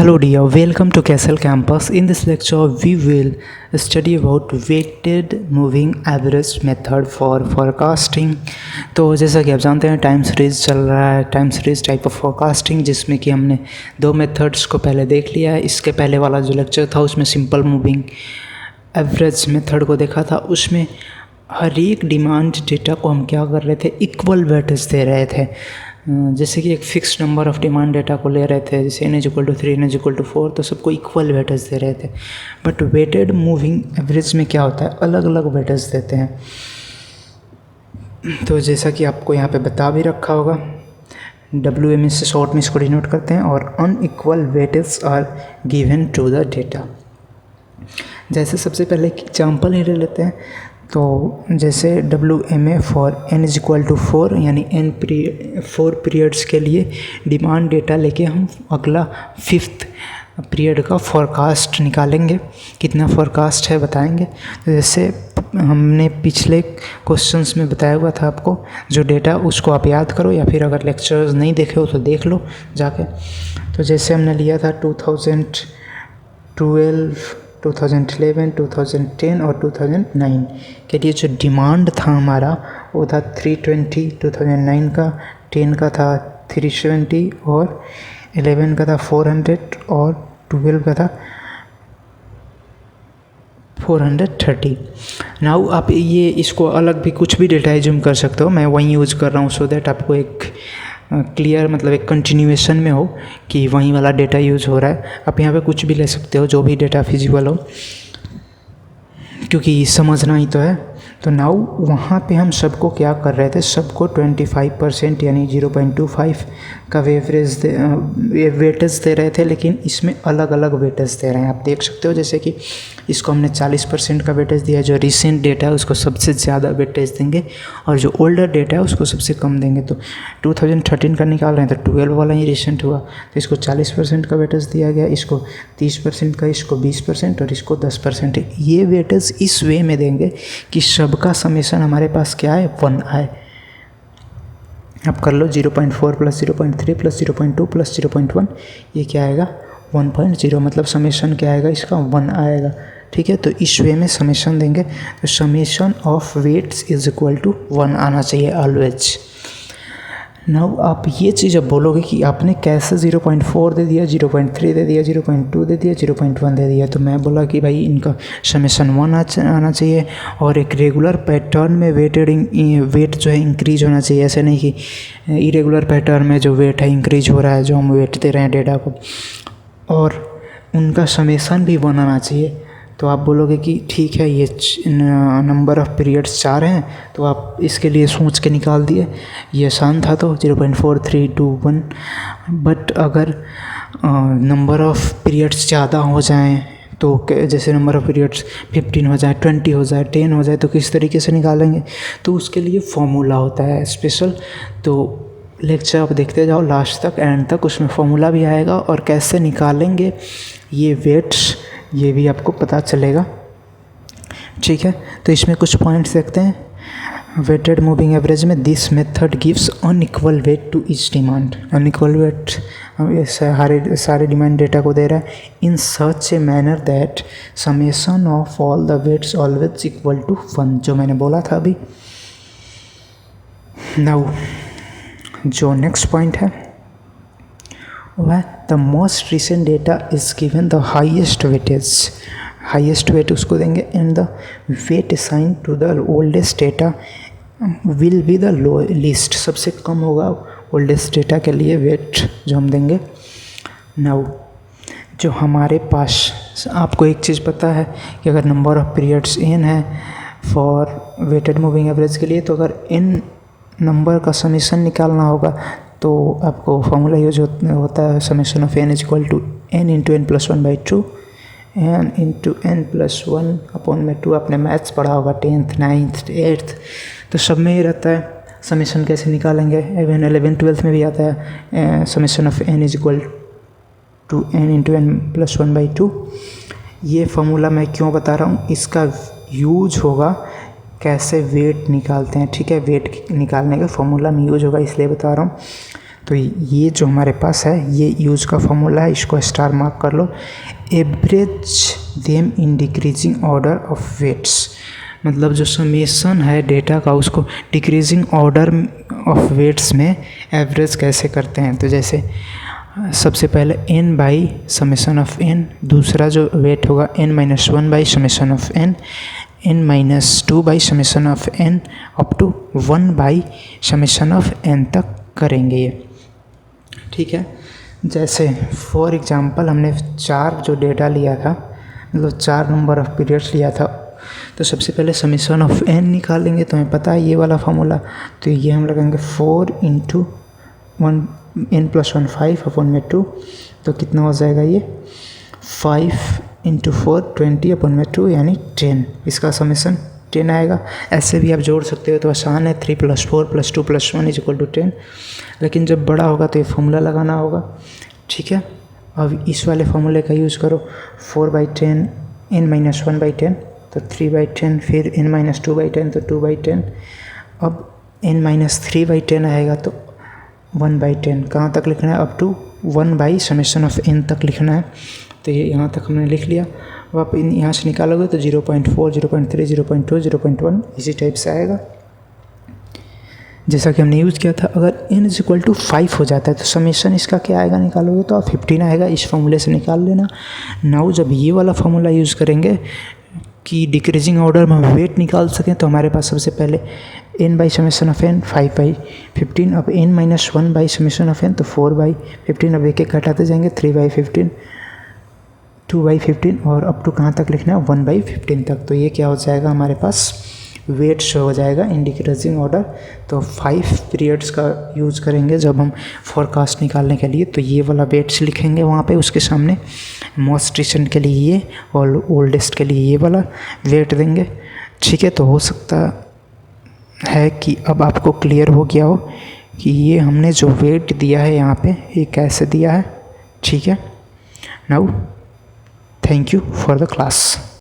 Hello dear, welcome to Castle Campus. In this lecture, we will study about weighted moving average method for forecasting. तो जैसा कि आप जानते हैं time series चल रहा है, time series type of forecasting, जिसमें कि हमने दो मेथड्स को पहले देख लिया है। इसके पहले वाला जो लेक्चर था उसमें सिंपल मूविंग एवरेज मेथड को देखा था। उसमें हर एक डिमांड डेटा को हम क्या कर रहे थे, इक्वल वेटेज दे रहे थे। जैसे कि एक fix number of demand data को ले रहे थे, जैसे n=3 n=4, तो सबको इक्वल वेटेज दे रहे थे। बट वेटेड मूविंग एवरेज में क्या होता है, अलग अलग वेटेज देते हैं। तो जैसा कि आपको यहाँ पे बता भी रखा होगा, WM से शॉर्ट में इसको डिनोट करते हैं, और unequal weightage are given to the data. जैसे सबसे पहले एक एग्जाम्पल ही ले लेते हैं। तो जैसे WMA फॉर n=4 यानी n 4 पीरियड्स के लिए डिमांड डेटा लेके हम अगला 5th पीरियड का फॉरकास्ट निकालेंगे। कितना फॉरकास्ट है बताएंगे। तो जैसे हमने पिछले क्वेश्चंस में बताया हुआ था आपको, जो डेटा उसको आप याद करो, या फिर अगर लेक्चर्स नहीं देखे हो तो देख लो जाके। तो जैसे हमने लिया था 2012, 2011, 2010 और 2009 के लिए जो डिमांड था हमारा वो था 320, 2009 का, 10 का था 370 और 11 का था 400 और 12 का था 430। नाउ आप ये इसको अलग भी कुछ भी डेटा एज्यूम कर सकते हो, मैं वही यूज़ कर रहा हूँ सो दैट आपको एक क्लियर मतलब एक कंटिन्यूएशन में हो कि वहीं वाला डेटा यूज़ हो रहा है। आप यहाँ पे कुछ भी ले सकते हो, जो भी डेटा फिजिबल हो, क्योंकि समझना ही तो है। तो नाउ वहाँ पे हम सबको क्या कर रहे थे, सबको 25% यानी 0.25 का वेटेज दे रहे थे, लेकिन इसमें अलग अलग वेटेज दे रहे हैं। आप देख सकते हो जैसे कि इसको हमने 40% का वेटेज दिया, जो रिसेंट डेटा है उसको सबसे ज़्यादा वेटेज देंगे, और जो ओल्डर डेटा है उसको सबसे कम देंगे। तो 2013 का निकाल रहे हैं तो 12 वाला ही रिसेंट हुआ, तो इसको 40% का वेटेज दिया गया, इसको 30% का, इसको 20% और इसको 10%। ये वेटेज इस वे में देंगे कि सबका समेशन हमारे पास क्या है, 1 आए। आप कर लो 0.4 + 0.3 + 0.2 + 0.1, ये क्या आएगा 1.0, मतलब समेशन क्या आएगा इसका 1 आएगा। ठीक है, तो इस वे में समेशन देंगे। तो समेशन ऑफ वेट्स =1 आना चाहिए ऑलवेज। नाउ आप ये चीज़ अब बोलोगे कि आपने कैसे 0.4 दे दिया, 0.3 दे दिया, 0.2 दे दिया, 0.1 दे दिया। तो मैं बोला कि भाई इनका समेशन 1 आना चाहिए, और एक रेगुलर पैटर्न में वेट जो है इंक्रीज होना चाहिए। ऐसे नहीं कि इरेगुलर पैटर्न में जो वेट है इंक्रीज हो रहा है, जो हम वेट दे रहे हैं डेटा को, और उनका समेशन भी 1 आना चाहिए। तो आप बोलोगे कि ठीक है, ये नंबर ऑफ़ पीरियड्स 4 हैं, तो आप इसके लिए सोच के निकाल दिए, ये आसान था, तो 0.4321। बट अगर नंबर ऑफ़ पीरियड्स ज़्यादा हो जाएं, तो जैसे नंबर ऑफ़ पीरियड्स 15 हो जाए, 20 हो जाए, 10 हो जाए, तो किस तरीके से निकालेंगे। तो उसके लिए फॉर्मूला होता है स्पेशल। तो लेक्चर आप देखते जाओ लास्ट तक, एंड तक, उसमें फॉर्मूला भी आएगा, और कैसे निकालेंगे ये वेट्स ये भी आपको पता चलेगा। ठीक है, तो इसमें कुछ पॉइंट्स देखते हैं। वेटेड मूविंग एवरेज में this method gives unequal weight to each demand. Unequal weight सारे डिमांड डेटा को दे रहा है, in such a manner that summation of all the weights always =1, जो मैंने बोला था अभी। नाउ जो नेक्स्ट पॉइंट है वह the most recent data is given the highest weightage. Highest weight उसको देंगे, and the weight assign to the oldest data will be the least. सबसे कम होगा ओल्डेस्ट डेटा के लिए वेट जो हम देंगे। नाउ जो हमारे पास, आपको एक चीज़ पता है कि अगर नंबर ऑफ़ पीरियड्स n है फॉर वेटेड मूविंग एवरेज के लिए, तो अगर n नंबर का समेशन निकालना होगा तो आपको फॉर्मूला यूज होता है summation of n = n × n + 1/2, n × n + 1/2। आपने मैथ्स पढ़ा होगा 10th 9th 8th, तो सब में ही रहता है। समेशन कैसे निकालेंगे, इवन 11th 12th में भी आता है summation of n = n × n + 1/2। ये फॉर्मूला मैं क्यों बता रहा हूँ, इसका यूज होगा कैसे वेट निकालते हैं। ठीक है, वेट निकालने का फॉर्मूला में यूज होगा, इसलिए बता रहा हूँ। तो ये जो हमारे पास है ये यूज़ का फॉर्मूला है, इसको स्टार मार्क कर लो। Average them in decreasing order of weights, मतलब जो समेशन है डेटा का उसको डिक्रीजिंग ऑर्डर ऑफ वेट्स में एवरेज कैसे करते हैं। तो जैसे सबसे पहले n by summation of n, दूसरा जो वेट होगा n-1 by summation of n, n-2 by summation of n up to 1 by summation of n तक करेंगे ये, ठीक है। जैसे फॉर एग्जांपल हमने 4 जो डेटा लिया था, मतलब 4 नंबर ऑफ पीरियड्स लिया था, तो सबसे पहले समेशन ऑफ n निकालेंगे। तो हमें पता है ये वाला फॉर्मूला, तो ये हम लगाएंगे 4 इंटू 1 n+1 5 अपॉन में 2, तो कितना हो जाएगा ये 5 इंटू 4 20 अपॉन में 2 यानी 10, इसका समेशन 10 आएगा। ऐसे भी आप जोड़ सकते हो तो आसान है, 3 + 4 + 2 + 1 = 10, लेकिन जब बड़ा होगा तो ये फॉर्मूला लगाना होगा, ठीक है। अब इस वाले फॉर्मूले का यूज़ करो, 4/10 n-1/10 तो 3/10, फिर n-2/10 तो 2/10, अब n-3/10 आएगा तो 1/10, कहाँ तक लिखना है, up to 1 by summation of n तक लिखना है। तो ये यहाँ तक हमने लिख लिया। अब आप यहाँ से निकालोगे तो 0.4, 0.3, 0.2, 0.1 इसी टाइप से आएगा जैसा कि हमने यूज़ किया था। अगर n = 5 हो जाता है तो समेशन इसका क्या आएगा, निकालोगे तो आप 15 आएगा, इस फॉर्मूले से निकाल लेना। नाउ जब ये वाला फॉर्मूला यूज़ करेंगे कि डिक्रीजिंग ऑर्डर में हम वेट निकाल सकें, तो हमारे पास सबसे पहले n by summation of n 5/15, अब n-1 by summation of n तो 4/15, अब एक एक घटाते जाएंगे 3/15, 2/15 और अप टू कहाँ तक लिखना है 1/15 तक। तो ये क्या हो जाएगा, हमारे पास वेट शो हो जाएगा इन डिक्रीजिंग ऑर्डर। तो 5 पीरियड्स का यूज़ करेंगे जब हम फोरकास्ट निकालने के लिए, तो ये वाला वेट्स लिखेंगे वहाँ पे, उसके सामने मोस्ट रिसेंट के लिए ये और ओल्डेस्ट के लिए ये वाला वेट देंगे, ठीक है। तो हो सकता है कि अब आपको क्लियर हो गया हो कि ये हमने जो वेट दिया है यहाँ पे ये कैसे दिया है, ठीक है। Now thank you for the class.